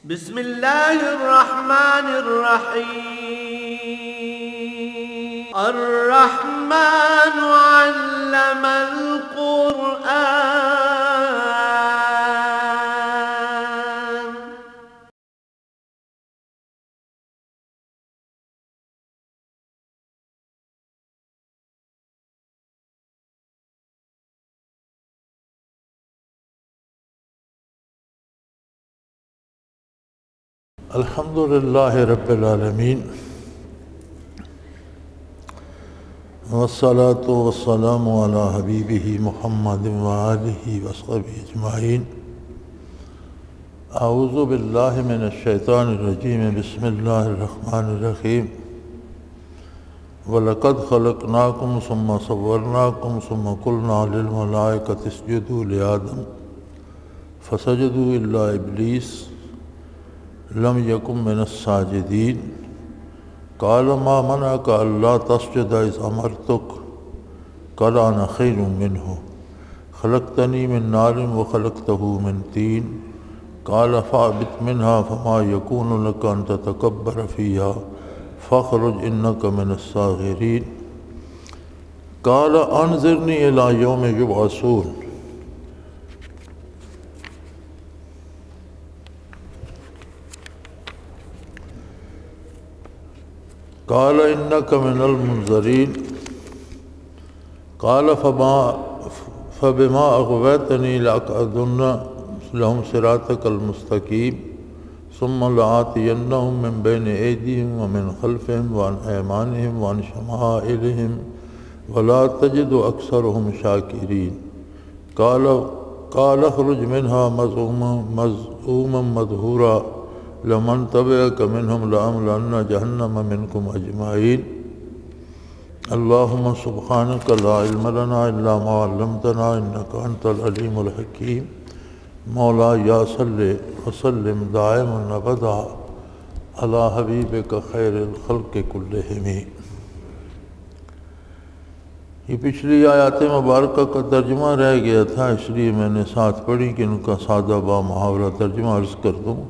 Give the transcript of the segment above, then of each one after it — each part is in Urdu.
بسم الله الرحمن الرحيم الرحمن علم القرآن الحمد للہ رب العالمین والصلاة والسلام علی حبیبہ محمد وآلہ وصحبہ اجمعین۔ اعوذ باللہ من الشیطان الرجیم، بسم اللہ الرحمن الرحیم۔ وَلَقَدْ خَلَقْنَاكُمْ ثُمَّ صَوَّرْنَاكُمْ ثُمَّ قُلْنَا لِلْمَلَائِكَةِ اسْجُدُوا لِآدَمَ فَسَجَدُوا إِلَّا إِبْلِيسَ لم یکن من الساجدین قال ما منعک الا تسجد اذ امرتک قال انا خیر منہ خلقتنی من نار وخلقته من طین قال فاهبط منها فما یکون لک ان تتکبر فیہا فاخرج انک من الصاغرین قال انظرنی الی یوم یبعثون۔ قال انک من المنظرین قال فبما اغویتنی لاقعدن لهم صراطک المستقیم ثم لآتینہم من بین ایدیہم ومن خلفہم وعن ایمانہم وعن شمائلہم ولا تجد اکثرہم شاکرین قال اخرج منها مذءوما مدحورا لمن تبعک منہم لأملأن جہنم منکم اجمعین۔ اللہم سبحانک لا علم لنا الا ما علمتنا انک انت العلیم الحکیم۔ مولا یا صلی وسلم دائما ابدا علی حبیبک خیر الخلق کلہم۔ یہ پچھلی آیات مبارکہ کا ترجمہ رہ گیا تھا، اس لیے میں نے ساتھ پڑھی کہ ان کا سادہ با محاورہ ترجمہ عرض کر دوں۔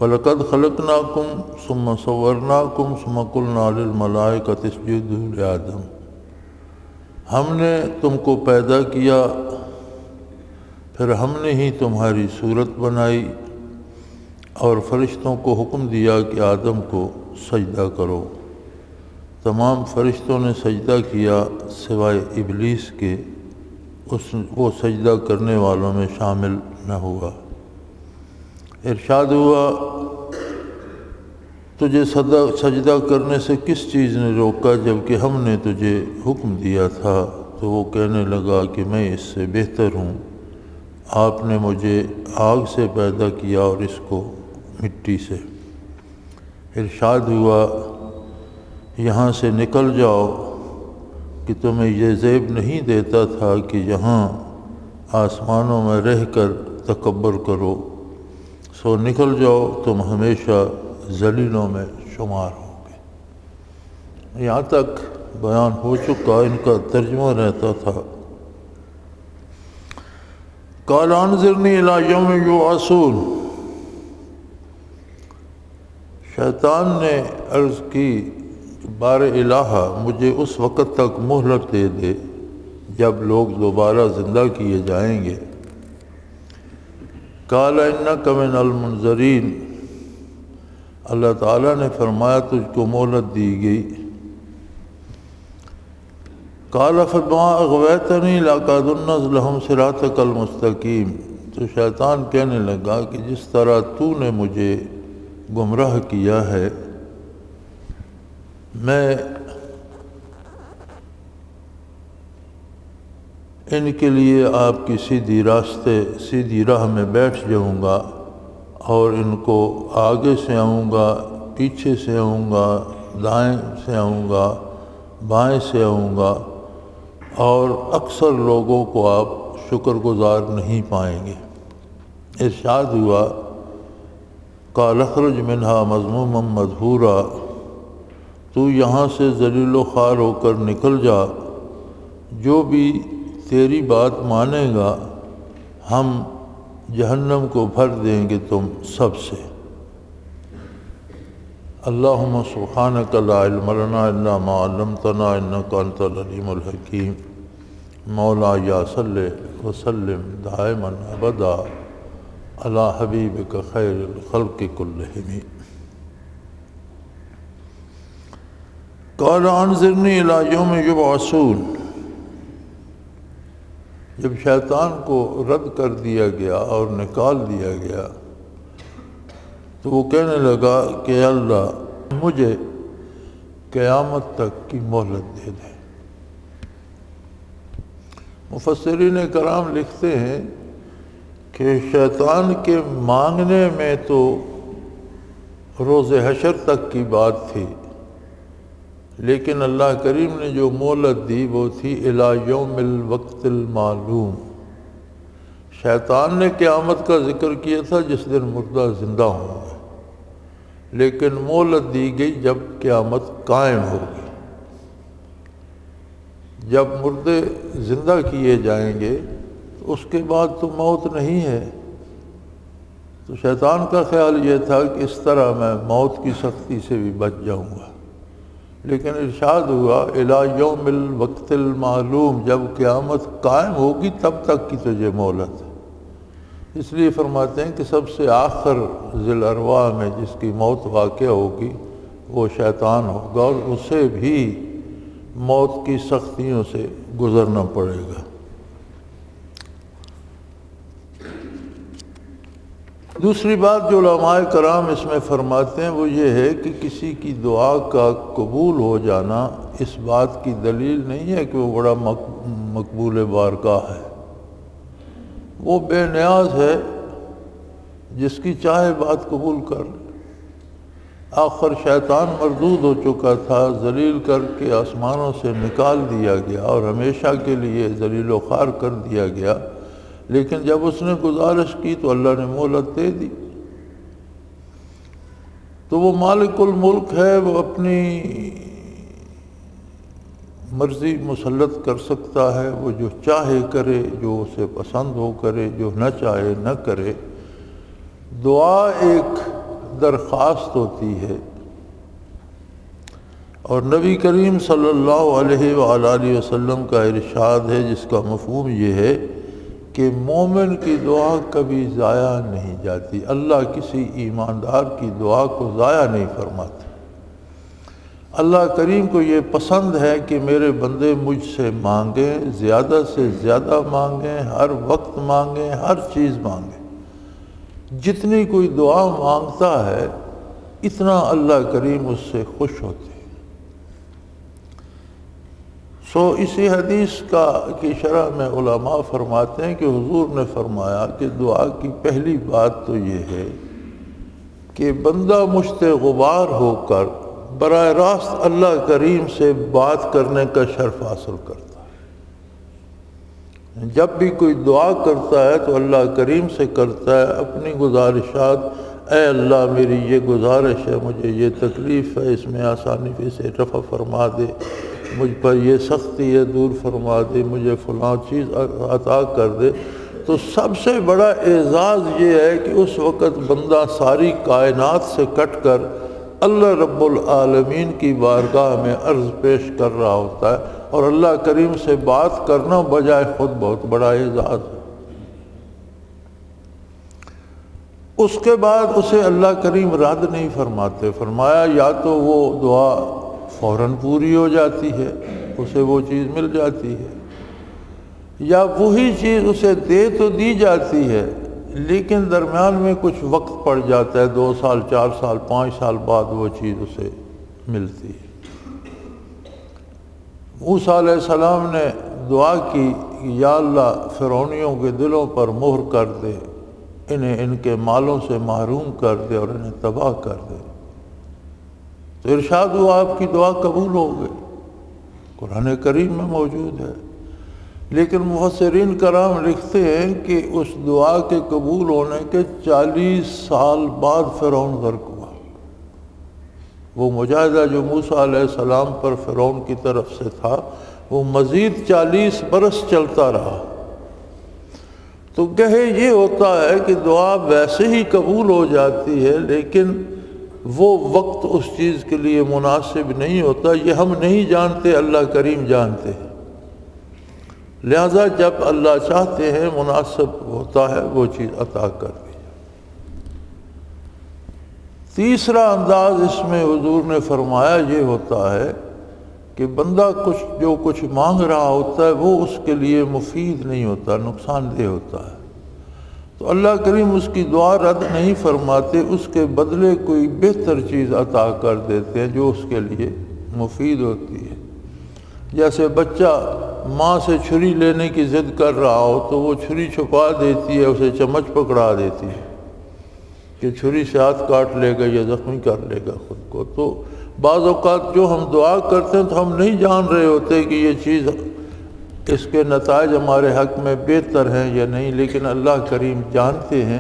وَلَقَدْ خَلَقْنَاكُمْ ثُمَّ صَوَّرْنَاكُمْ ثُمَّ قُلْنَا لِلْمَلَائِكَةِ اسْجُدُوا لِآدَمَ۔ ہم نے تم کو پیدا کیا، پھر ہم نے ہی تمہاری صورت بنائی اور فرشتوں کو حکم دیا کہ آدم کو سجدہ کرو۔ تمام فرشتوں نے سجدہ کیا سوائے ابلیس کے، وہ سجدہ کرنے والوں میں شامل نہ ہوا۔ ارشاد ہوا تجھے سجدہ کرنے سے کس چیز نے روکا جبکہ ہم نے تجھے حکم دیا تھا؟ تو وہ کہنے لگا کہ میں اس سے بہتر ہوں، آپ نے مجھے آگ سے پیدا کیا اور اس کو مٹی سے۔ ارشاد ہوا یہاں سے نکل جاؤ کہ تمہیں یہ زیب نہیں دیتا تھا کہ یہاں آسمانوں میں رہ کر تکبر کرو، سو نکل جاؤ، تم ہمیشہ ذلیلوں میں شمار ہوگے۔ یہاں تک بیان ہو چکا، ان کا ترجمہ رہتا تھا قال انظرنی الی یوم یبعثون۔ شیطان نے عرض کی بار الہ مجھے اس وقت تک مہلت دے دے جب لوگ دوبارہ زندہ کیے جائیں گے۔ قال انک من المنظرین، اللہ تعالیٰ نے فرمایا تجھ کو مہلت دی گئی۔ قال فبما اغویتنی لاقعدن لهم صراطک المستقیم، تو شیطان کہنے لگا کہ جس طرح تو نے مجھے گمراہ کیا ہے میں ان کے لیے آپ کی سیدھی راہ میں بیٹھ جاؤں گا اور ان کو آگے سے آؤں گا، پیچھے سے آؤں گا، دائیں سے آؤں گا، بائیں سے آؤں گا، اور اکثر لوگوں کو آپ شکر گزار نہیں پائیں گے۔ ارشاد ہوا قال اخرج منها مذموما مدحورا، تو یہاں سے ذلیل و خوار ہو کر نکل جا، جو بھی تیری بات مانے گا ہم جہنم کو بھر دیں گے تم سب سے۔ اللہم سبحانک لا علم لنا الا ما علمتنا انک انت العلیم الحکیم۔ مولا یا صلی وسلم دائما ابدا علی حبیبک خیر الخلق کلہم۔ قال انظرنی الی یوم یبعثون۔ جب شیطان کو رد کر دیا گیا اور نکال دیا گیا تو وہ کہنے لگا کہ اللہ مجھے قیامت تک کی مہلت دے دے۔ مفسرین کرام لکھتے ہیں کہ شیطان کے مانگنے میں تو روز حشر تک کی بات تھی، لیکن اللہ کریم نے جو مہلت دی وہ تھی الی یوم الوقت المعلوم۔ شیطان نے قیامت کا ذکر کیا تھا جس دن مردہ زندہ ہوں گے، لیکن مہلت دی گئی جب قیامت قائم ہوگی، جب مردے زندہ کیے جائیں گے اس کے بعد تو موت نہیں ہے۔ تو شیطان کا خیال یہ تھا کہ اس طرح میں موت کی سختی سے بھی بچ جاؤں گا، لیکن ارشاد ہوا الی یوم الوقت المعلوم، جب قیامت قائم ہوگی تب تک کی تجھے مہلت ہے۔ اس لیے فرماتے ہیں کہ سب سے آخر ذی الارواح میں جس کی موت واقع ہوگی وہ شیطان ہوگا، اور اسے بھی موت کی سختیوں سے گزرنا پڑے گا۔ دوسری بات جو علماء کرام اس میں فرماتے ہیں وہ یہ ہے کہ کسی کی دعا کا قبول ہو جانا اس بات کی دلیل نہیں ہے کہ وہ بڑا مقبول بارگاہ ہے۔ وہ بے نیاز ہے، جس کی چاہے بات قبول کر لے۔ آخر شیطان مردود ہو چکا تھا، ذلیل کر کے آسمانوں سے نکال دیا گیا اور ہمیشہ کے لیے ذلیل و خوار کر دیا گیا، لیکن جب اس نے گزارش کی تو اللہ نے مہلت دے دی۔ تو وہ مالک الملک ہے، وہ اپنی مرضی مسلط کر سکتا ہے، وہ جو چاہے کرے، جو اسے پسند ہو کرے، جو نہ چاہے نہ کرے۔ دعا ایک درخواست ہوتی ہے، اور نبی کریم صلی اللہ علیہ وآلہ وسلم کا ارشاد ہے جس کا مفہوم یہ ہے کہ مومن کی دعا کبھی ضائع نہیں جاتی۔ اللہ کسی ایماندار کی دعا کو ضائع نہیں فرماتا۔ اللہ کریم کو یہ پسند ہے کہ میرے بندے مجھ سے مانگیں، زیادہ سے زیادہ مانگیں، ہر وقت مانگیں، ہر چیز مانگیں۔ جتنی کوئی دعا مانگتا ہے اتنا اللہ کریم اس سے خوش ہوتے ہیں۔ اسی حدیث کی شرح میں علماء فرماتے ہیں کہ حضور نے فرمایا کہ دعا کی پہلی بات تو یہ ہے کہ بندہ مشت غبار ہو کر براہ راست اللہ کریم سے بات کرنے کا شرف حاصل کرتا ہے۔ جب بھی کوئی دعا کرتا ہے تو اللہ کریم سے کرتا ہے اپنی گزارشات، اے اللہ میری یہ گزارش ہے، مجھے یہ تکلیف ہے، اس میں آسانی سے رفع فرما دے، مجھ پر یہ سختی ہے دور فرما دے، مجھے فلاں چیز عطا کر دے۔ تو سب سے بڑا اعزاز یہ ہے کہ اس وقت بندہ ساری کائنات سے کٹ کر اللہ رب العالمین کی بارگاہ میں عرض پیش کر رہا ہوتا ہے، اور اللہ کریم سے بات کرنا بجائے خود بہت بڑا اعزاز ہے۔ اس کے بعد اسے اللہ کریم رد نہیں فرماتے۔ فرمایا یا تو وہ دعا فوراً پوری ہو جاتی ہے، اسے وہ چیز مل جاتی ہے، یا وہی چیز اسے دے تو دی جاتی ہے لیکن درمیان میں کچھ وقت پڑ جاتا ہے، 2 سال 4 سال 5 سال بعد وہ چیز اسے ملتی ہے۔ موسیٰ علیہ السلام نے دعا کی یا اللہ فرعونیوں کے دلوں پر مہر کر دے، انہیں ان کے مالوں سے محروم کر دے اور انہیں تباہ کر دے۔ تو ارشاد ہوا آپ کی دعا قبول ہو گئی، قرآن کریم میں موجود ہے۔ لیکن مفسرین کرام لکھتے ہیں کہ اس دعا کے قبول ہونے کے 40 سال بعد فرعون غرق ہوا۔ وہ مجاہدہ جو موسیٰ علیہ السلام پر فرعون کی طرف سے تھا وہ مزید 40 برس چلتا رہا۔ تو کہے یہ ہوتا ہے کہ دعا ویسے ہی قبول ہو جاتی ہے، لیکن وہ وقت اس چیز کے لیے مناسب نہیں ہوتا، یہ ہم نہیں جانتے، اللہ کریم جانتے ہیں، لہذا جب اللہ چاہتے ہیں مناسب ہوتا ہے وہ چیز عطا کر دی۔ تیسرا انداز اس میں حضور نے فرمایا یہ ہوتا ہے کہ بندہ جو کچھ مانگ رہا ہوتا ہے وہ اس کے لیے مفید نہیں ہوتا، نقصان دہ ہوتا ہے، تو اللہ کریم اس کی دعا رد نہیں فرماتے، اس کے بدلے کوئی بہتر چیز عطا کر دیتے ہیں جو اس کے لیے مفید ہوتی ہے۔ جیسے بچہ ماں سے چھری لینے کی ضد کر رہا ہو تو وہ چھری چھپا دیتی ہے، اسے چمچ پکڑا دیتی ہے کہ چھری سے ہاتھ کاٹ لے گا یا زخمی کر لے گا خود کو۔ تو بعض اوقات جو ہم دعا کرتے ہیں تو ہم نہیں جان رہے ہوتے کہ یہ چیز اس کے نتائج ہمارے حق میں بہتر ہیں یا نہیں، لیکن اللہ کریم جانتے ہیں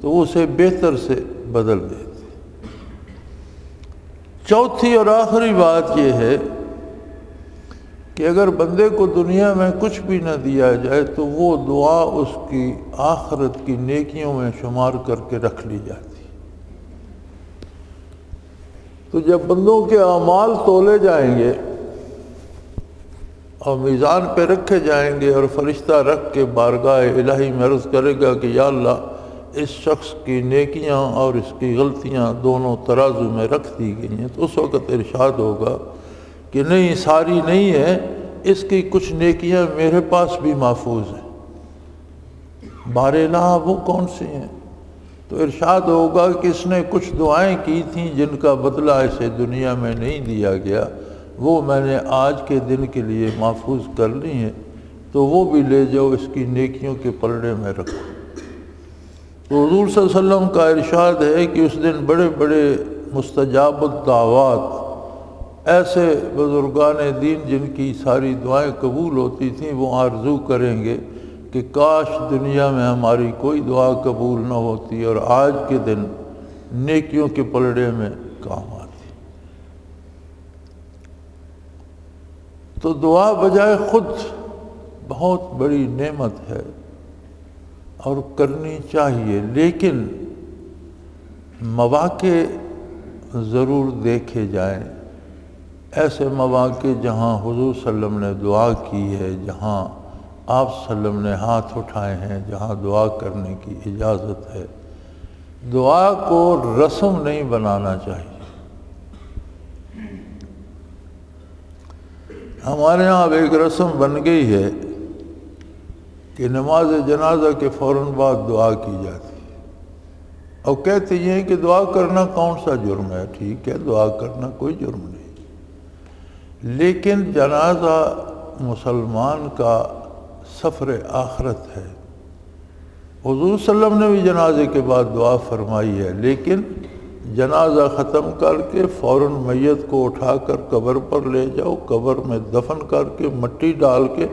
تو وہ اسے بہتر سے بدل دیتے۔ چوتھی اور آخری بات یہ ہے کہ اگر بندے کو دنیا میں کچھ بھی نہ دیا جائے تو وہ دعا اس کی آخرت کی نیکیوں میں شمار کر کے رکھ لی جاتی۔ تو جب بندوں کے اعمال تولے جائیں گے اور میزان پہ رکھے جائیں گے اور فرشتہ رکھ کے بارگاہ الہی میں عرض کرے گا کہ یا اللہ اس شخص کی نیکیاں اور اس کی غلطیاں دونوں ترازو میں رکھ دی گئی ہیں، تو اس وقت ارشاد ہوگا کہ نہیں، ساری نہیں ہے، اس کی کچھ نیکیاں میرے پاس بھی محفوظ ہیں۔ بار الہ وہ کون سی ہیں؟ تو ارشاد ہوگا کہ اس نے کچھ دعائیں کی تھیں جن کا بدلہ اسے دنیا میں نہیں دیا گیا، وہ میں نے آج کے دن کے لیے محفوظ کر لی ہیں، تو وہ بھی لے جاؤ، اس کی نیکیوں کے پلڑے میں رکھو۔ تو حضور صلی اللہ علیہ وسلم کا ارشاد ہے کہ اس دن بڑے بڑے مستجاب الدعوات، ایسے بزرگان دین جن کی ساری دعائیں قبول ہوتی تھیں، وہ آرزو کریں گے کہ کاش دنیا میں ہماری کوئی دعا قبول نہ ہوتی اور آج کے دن نیکیوں کے پلڑے میں کام آتی۔ تو دعا بجائے خود بہت بڑی نعمت ہے اور کرنی چاہیے، لیکن مواقع ضرور دیکھے جائیں، ایسے مواقع جہاں حضور صلی اللہ علیہ وسلم نے دعا کی ہے، جہاں آپ صلی اللہ علیہ وسلم نے ہاتھ اٹھائے ہیں، جہاں دعا کرنے کی اجازت ہے۔ دعا کو رسم نہیں بنانا چاہیے۔ ہمارے ہاں اب ایک رسم بن گئی ہے کہ نماز جنازہ کے فوراً بعد دعا کی جاتی ہے، اور کہتے ہیں کہ دعا کرنا کون سا جرم ہے؟ ٹھیک ہے، دعا کرنا کوئی جرم نہیں، لیکن جنازہ مسلمان کا سفر آخرت ہے۔ حضور صلی اللہ علیہ وسلم نے بھی جنازے کے بعد دعا فرمائی ہے، لیکن جنازہ ختم کر کے فوراً میت کو اٹھا کر قبر پر لے جاؤ، قبر میں دفن کر کے مٹی ڈال کے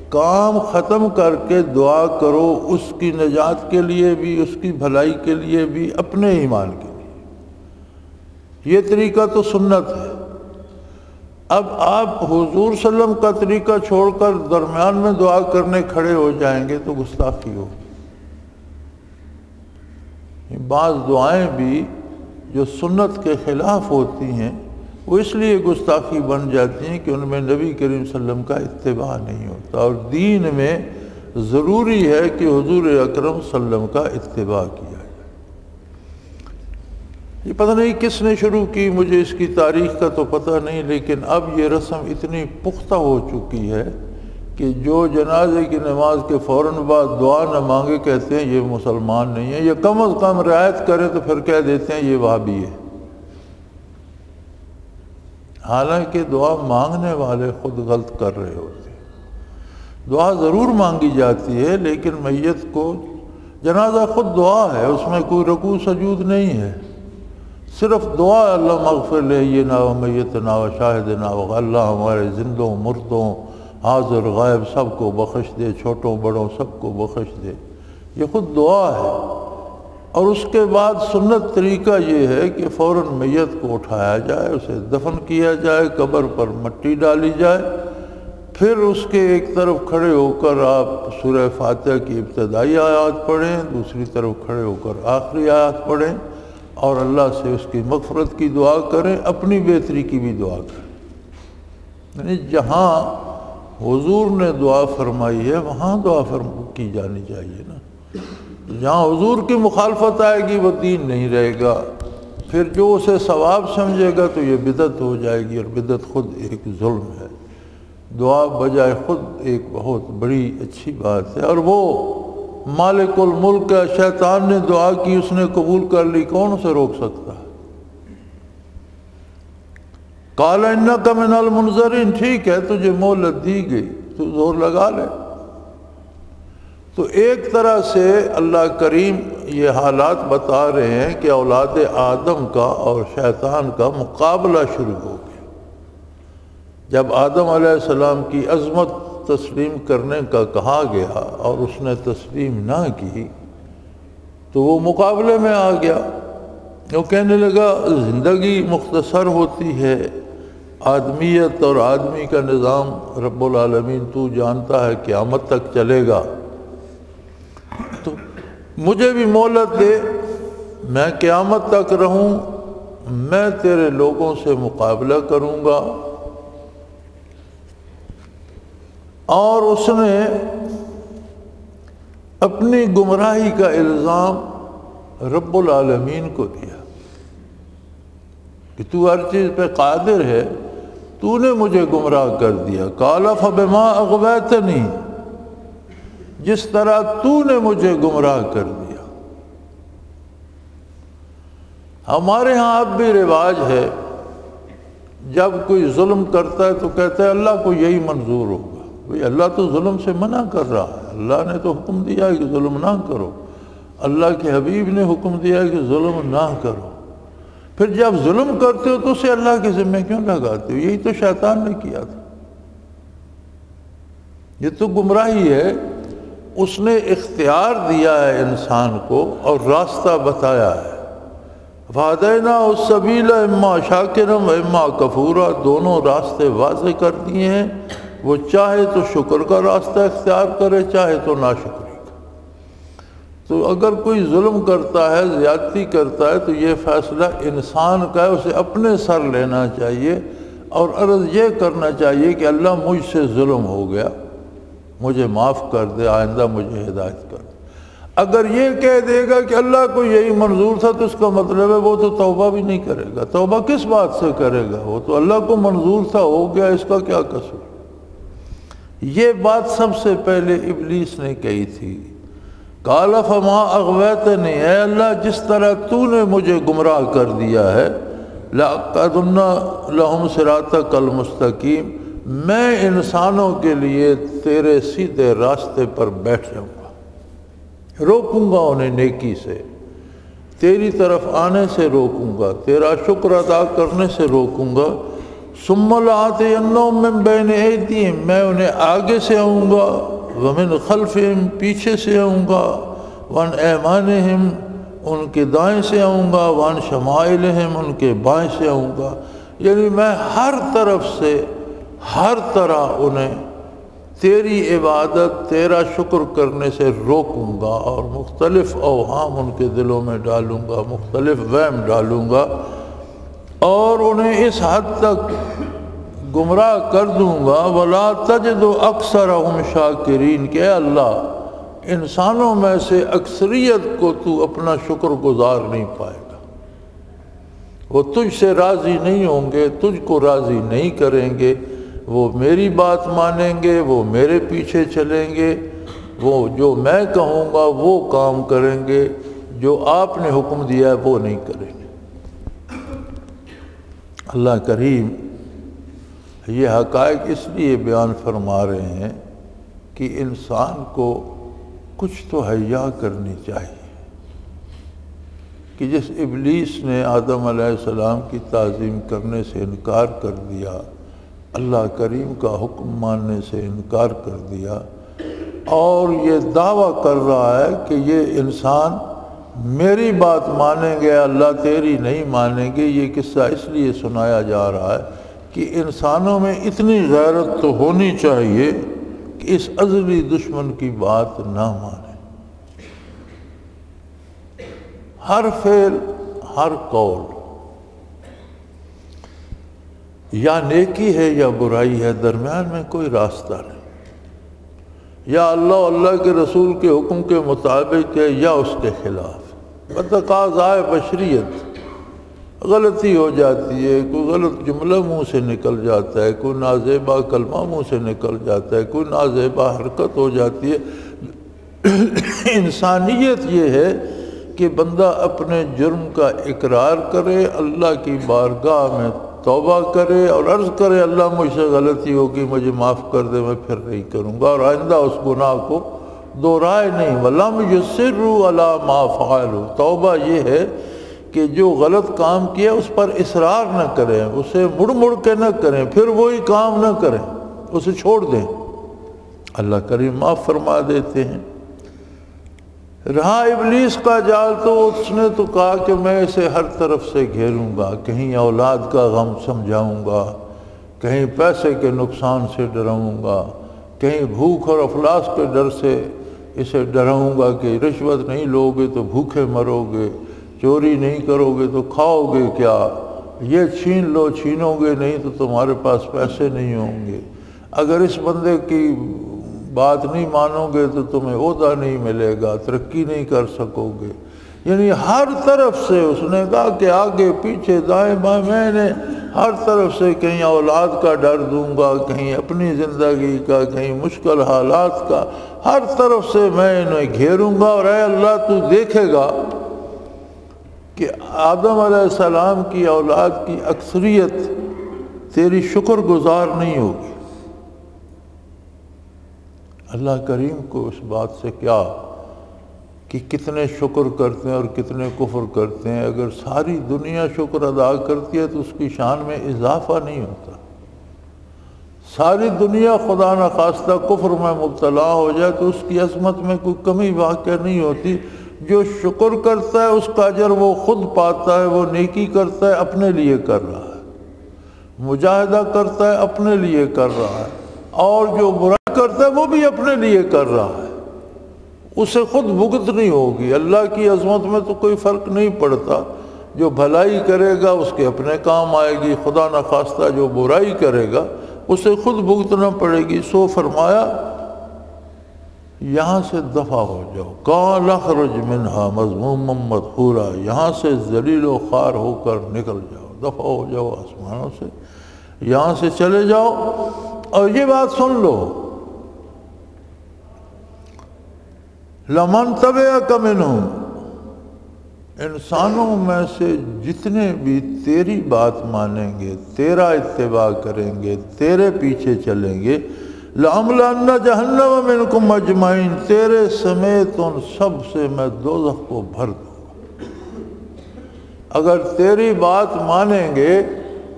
کام ختم کر کے دعا کرو، اس کی نجات کے لیے بھی، اس کی بھلائی کے لیے بھی، اپنے ایمان کے لیے۔ یہ طریقہ تو سنت ہے۔ اب آپ حضور صلی اللہ علیہ وسلم کا طریقہ چھوڑ کر درمیان میں دعا کرنے کھڑے ہو جائیں گے تو گستاخی ہوگی۔ بعض دعائیں بھی جو سنت کے خلاف ہوتی ہیں وہ اس لیے گستاخی بن جاتی ہیں کہ ان میں نبی کریم صلی اللہ علیہ وسلم کا اتباع نہیں ہوتا، اور دین میں ضروری ہے کہ حضور اکرم صلی اللہ علیہ وسلم کا اتباع کیا جائے۔ یہ پتہ نہیں کس نے شروع کی، مجھے اس کی تاریخ کا تو پتہ نہیں، لیکن اب یہ رسم اتنی پختہ ہو چکی ہے کہ جو جنازے کی نماز کے فوراً بعد دعا نہ مانگے کہتے ہیں یہ مسلمان نہیں ہے، یا کم از کم رعایت کرے تو پھر کہہ دیتے ہیں یہ وہابی ہے۔ حالانکہ دعا مانگنے والے خود غلط کر رہے ہوتے ہیں۔ دعا ضرور مانگی جاتی ہے، لیکن میت کو، جنازہ خود دعا ہے، اس میں کوئی رکوع سجود نہیں ہے، صرف دعا اللہ مغفر لینا و میتنا و شاہدنا و اللہ ہمارے زندوں مردوں حاضر غائب سب کو بخش دے، چھوٹوں بڑوں سب کو بخش دے، یہ خود دعا ہے۔ اور اس کے بعد سنت طریقہ یہ ہے کہ فوراً میت کو اٹھایا جائے، اسے دفن کیا جائے، قبر پر مٹی ڈالی جائے، پھر اس کے ایک طرف کھڑے ہو کر آپ سورہ فاتحہ کی ابتدائی آیات پڑھیں، دوسری طرف کھڑے ہو کر آخری آیات پڑھیں اور اللہ سے اس کی مغفرت کی دعا کریں، اپنی بہتری کی بھی دعا کریں۔ یعنی جہاں حضور نے دعا فرمائی ہے وہاں دعا کی جانی چاہیے نا۔ جہاں حضور کی مخالفت آئے گی وہ دین نہیں رہے گا، پھر جو اسے ثواب سمجھے گا تو یہ بدعت ہو جائے گی، اور بدعت خود ایک ظلم ہے۔ دعا بجائے خود ایک بہت بڑی اچھی بات ہے، اور وہ مالک الملک ہے، شیطان نے دعا کی اس نے قبول کر لی، کون اسے روک سکتا ہے؟ قال انک من المنظرین، ٹھیک ہے تجھے مہلت دی گئی، تو زور لگا لے۔ تو ایک طرح سے اللہ کریم یہ حالات بتا رہے ہیں کہ اولاد آدم کا اور شیطان کا مقابلہ شروع ہو گیا۔ جب آدم علیہ السلام کی عظمت تسلیم کرنے کا کہا گیا اور اس نے تسلیم نہ کی تو وہ مقابلے میں آ گیا۔ وہ کہنے لگا زندگی مختصر ہوتی ہے، آدمیت اور آدمی کا نظام رب العالمین تو جانتا ہے قیامت تک چلے گا، تو مجھے بھی مہلت دے، میں قیامت تک رہوں، میں تیرے لوگوں سے مقابلہ کروں گا۔ اور اس نے اپنی گمراہی کا الزام رب العالمین کو دیا کہ تو ہر چیز پہ قادر ہے، تو نے مجھے گمراہ کر دیا۔ قال فبما اغویتنی، جس طرح تو نے مجھے گمراہ کر دیا۔ ہمارے ہاں اب بھی رواج ہے، جب کوئی ظلم کرتا ہے تو کہتا ہے اللہ کو یہی منظور ہوگا۔ بھئی اللہ تو ظلم سے منع کر رہا ہے، اللہ نے تو حکم دیا ہے کہ ظلم نہ کرو، اللہ کے حبیب نے حکم دیا ہے کہ ظلم نہ کرو، پھر جب ظلم کرتے ہو تو اسے اللہ کے ذمہ کیوں لگاتے ہو؟ یہی تو شیطان نے کیا تھا، یہ تو گمراہی ہے۔ اس نے اختیار دیا ہے انسان کو اور راستہ بتایا ہے۔ فَهَدَيْنَاهُ السَّبِيلَ اِمَّا شَاكِرًا وَإِمَّا كَفُورًا، دونوں راستے واضح کر دیے ہیں، وہ چاہے تو شکر کا راستہ اختیار کرے، چاہے تو ناشکری کا۔ تو اگر کوئی ظلم کرتا ہے، زیادتی کرتا ہے، تو یہ فیصلہ انسان کا ہے، اسے اپنے سر لینا چاہیے اور عرض یہ کرنا چاہیے کہ اللہ مجھ سے ظلم ہو گیا، مجھے معاف کر دے، آئندہ مجھے ہدایت کر دے۔ اگر یہ کہہ دے گا کہ اللہ کو یہی منظور تھا تو اس کا مطلب ہے وہ تو توبہ بھی نہیں کرے گا۔ توبہ کس بات سے کرے گا؟ وہ تو اللہ کو منظور تھا، ہو گیا، اس کا کیا قصور؟ یہ بات سب سے پہلے ابلیس نے کہی تھی۔ قال فما اغویتنی، اے اللہ جس طرح تو نے مجھے گمراہ کر دیا ہے، لَأَقْعُدَنَّ لَهُمْ صِرَاطَكَ الْمُسْتَقِيمَ، میں انسانوں کے لیے تیرے سیدھے راستے پر بیٹھ جاؤں گا، روکوں گا انہیں نیکی سے، تیری طرف آنے سے روکوں گا، تیرا شکر ادا کرنے سے روکوں گا۔ ثُمَّ لَآتِيَنَّهُم مِّن بَيْنِ أَيْدِيهِم، میں انہیں آگے سے آؤں گا، وَمِن خَلْفِهِم پیچھے سے آؤں گا، وَعَنْ أَيْمَانِهِم ان کے دائیں سے آؤں گا، وَعَنْ شَمَائِلِهِم ان کے بائیں سے آؤں گا۔ یعنی میں ہر طرف سے ہر طرح انہیں تیری عبادت، تیرا شکر کرنے سے روکوں گا، اور مختلف اوہام ان کے دلوں میں ڈالوں گا، مختلف وہم ڈالوں گا، اور انہیں اس حد تک گمراہ کر دوں گا وَلَا تَجِدُ أَكْثَرَهُمْ شَاكِرِينَ کہ اے اللہ انسانوں میں سے اکثریت کو تو اپنا شکر گزار نہیں پائے گا، وہ تجھ سے راضی نہیں ہوں گے، تجھ کو راضی نہیں کریں گے، وہ میری بات مانیں گے، وہ میرے پیچھے چلیں گے، وہ جو میں کہوں گا وہ کام کریں گے، جو آپ نے حکم دیا ہے وہ نہیں کریں گے۔ اللہ کریم یہ حقائق اس لیے بیان فرما رہے ہیں کہ انسان کو کچھ تو حیا کرنی چاہیے کہ جس ابلیس نے آدم علیہ السلام کی تعظیم کرنے سے انکار کر دیا، اللہ کریم کا حکم ماننے سے انکار کر دیا، اور یہ دعویٰ کر رہا ہے کہ یہ انسان میری بات مانیں گے، اللہ تیری نہیں مانیں گے۔ یہ قصہ اس لیے سنایا جا رہا ہے کہ انسانوں میں اتنی غیرت تو ہونی چاہیے کہ اس ازلی دشمن کی بات نہ مانے۔ ہر فعل، ہر قول یا نیکی ہے یا برائی ہے، درمیان میں کوئی راستہ نہیں۔ یا اللہ اللہ کے رسول کے حکم کے مطابق ہے یا اس کے خلاف۔ بتقاضائے بشریت غلطی ہو جاتی ہے، کوئی غلط جملہ منہ سے نکل جاتا ہے، کوئی نازیبا کلمہ منہ سے نکل جاتا ہے، کوئی نازیبا حرکت ہو جاتی ہے۔ انسانیت یہ ہے کہ بندہ اپنے جرم کا اقرار کرے، اللہ کی بارگاہ میں توبہ کرے اور عرض کرے اللہ مجھ سے غلطی ہوگی، مجھے معاف کر دے، میں پھر نہیں کروں گا، اور آئندہ اس گناہ کو دہرائے نہیں۔ وَلَمْ يُصِرُّوا عَلَىٰ مَا فَعَلُوا۔ توبہ یہ ہے کہ جو غلط کام کیا اس پر اصرار نہ کریں، اسے مڑ مڑ کے نہ کریں، پھر وہی کام نہ کریں، اسے چھوڑ دیں، اللہ کریم معاف فرما دیتے ہیں۔ رہا ابلیس کا جال تو اس نے تو کہا کہ میں اسے ہر طرف سے گھیروں گا، کہیں اولاد کا غم سمجھاؤں گا، کہیں پیسے کے نقصان سے ڈراؤں گا، کہیں بھوک اور افلاس کے ڈر سے اسے ڈراؤں گا کہ رشوت نہیں لو گے تو بھوکے مرو گے، چوری نہیں کرو گے تو کھاؤ گے کیا، یہ چھین لو، چھینو گے نہیں تو تمہارے پاس پیسے نہیں ہوں گے، اگر اس بندے کی بات نہیں مانو گے تو تمہیں عہدہ نہیں ملے گا، ترقی نہیں کر سکو گے۔ یعنی ہر طرف سے اس نے کہا کہ آگے پیچھے دائیں بائیں میں نے ہر طرف سے، کہیں اولاد کا ڈر دوں گا، کہیں اپنی زندگی کا، کہیں مشکل حالات کا، ہر طرف سے میں انہیں گھیروں گا۔ اور اے اللہ تو دیکھے گا کہ آدم علیہ السلام کی اولاد کی اکثریت تیری شکر گزار نہیں ہوگی۔ اللہ کریم کو اس بات سے کیا کہ کتنے شکر کرتے ہیں اور کتنے کفر کرتے ہیں۔ اگر ساری دنیا شکر ادا کرتی ہے تو اس کی شان میں اضافہ نہیں ہوتا۔ ساری دنیا خدا نخواستہ کفر میں مبتلا ہو جائے تو اس کی عظمت میں کوئی کمی واقع نہیں ہوتی۔ جو شکر کرتا ہے اس کا اجر وہ خود پاتا ہے، وہ نیکی کرتا ہے اپنے لیے کر رہا ہے، مجاہدہ کرتا ہے اپنے لیے کر رہا ہے، اور جو برا کرتا ہے وہ بھی اپنے لیے کر رہا ہے، اسے خود بھگت نہیں ہوگی۔ اللہ کی عظمت میں تو کوئی فرق نہیں پڑتا، جو بھلائی کرے گا اس کے اپنے کام آئے گی، خدا نخواستہ جو برائی کرے گا اسے خود بھگتنا پڑے گی۔ سو فرمایا یہاں سے دفع ہو جاؤ، قَالَ اخْرُجْ مِنْهَا مَذْمُومًا مَدْحُورًا، یہاں سے ذلیل و خوار ہو کر نکل جاؤ، دفع ہو جاؤ آسمانوں سے، یہاں سے چلے جاؤ۔ اور یہ بات سن لو، لَمَنْ تَبِعَكَ مِنْهُمْ، انسانوں میں سے جتنے بھی تیری بات مانیں گے، تیرا اتباع کریں گے، تیرے پیچھے چلیں گے، لَأَمْلَأَنَّ جَهَنَّمَ مِنْكُمْ أَجْمَعِينَ، تیرے سمیت ان سب سے میں دوزخ کو بھر دوں گا۔ اگر تیری بات مانیں گے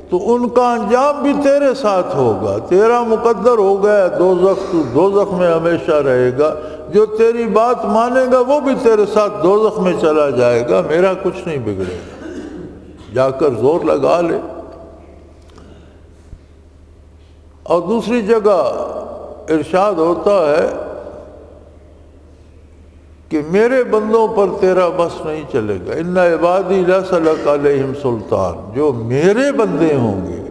تو ان کا انجام بھی تیرے ساتھ ہوگا، تیرا مقدر ہو گیا دوزخ، تو دوزخ میں ہمیشہ رہے گا، جو تیری بات مانے گا وہ بھی تیرے ساتھ دوزخ میں چلا جائے گا، میرا کچھ نہیں بگڑے گا، جا کر زور لگا لے۔ اور دوسری جگہ ارشاد ہوتا ہے کہ میرے بندوں پر تیرا بس نہیں چلے گا، ان عبادی لیس لک علیہم سلطان، جو میرے بندے ہوں گے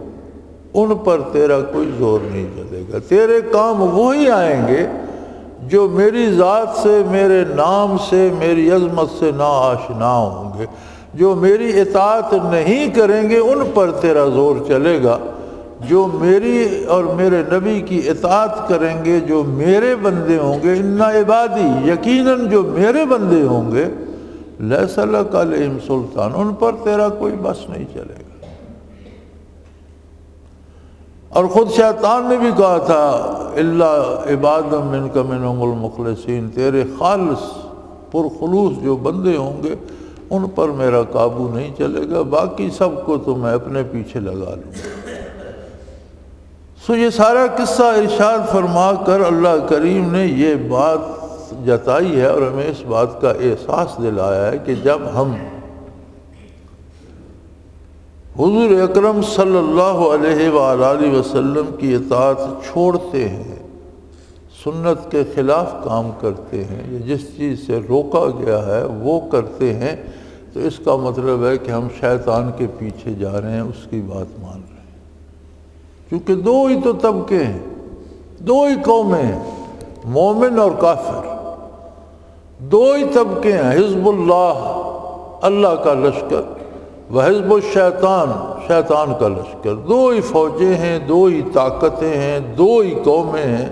ان پر تیرا کوئی زور نہیں چلے گا، تیرے کام وہی آئیں گے جو میری ذات سے، میرے نام سے، میری عظمت سے نا آشنا ہوں گے، جو میری اطاعت نہیں کریں گے ان پر تیرا زور چلے گا، جو میری اور میرے نبی کی اطاعت کریں گے، جو میرے بندے ہوں گے، ان عبادی، یقیناً جو میرے بندے ہوں گے، لیس لک علیہم سلطان، ان پر تیرا کوئی بس نہیں چلے گا۔ اور خود شیطان نے بھی کہا تھا الا عباد منک منہم المخلصین، تیرے خالص پرخلوص جو بندے ہوں گے ان پر میرا قابو نہیں چلے گا، باقی سب کو تو میں اپنے پیچھے لگا لوں گا۔ سو یہ سارا قصہ ارشاد فرما کر اللہ کریم نے یہ بات جتائی ہے اور ہمیں اس بات کا احساس دلایا ہے کہ جب ہم حضور اکرم صلی اللہ علیہ وآلہ وسلم کی اطاعت چھوڑتے ہیں، سنت کے خلاف کام کرتے ہیں، یا جس چیز سے روکا گیا ہے وہ کرتے ہیں، تو اس کا مطلب ہے کہ ہم شیطان کے پیچھے جا رہے ہیں، اس کی بات مان رہے ہیں۔ کیونکہ دو ہی تو طبقے ہیں، دو ہی قومیں ہیں، مومن اور کافر، دو ہی طبقے ہیں، حزب اللہ اللہ کا لشکر و حزب الشیطان شیطان کا لشکر، دو ہی فوجیں ہیں، دو ہی طاقتیں ہیں، دو ہی قومیں ہیں۔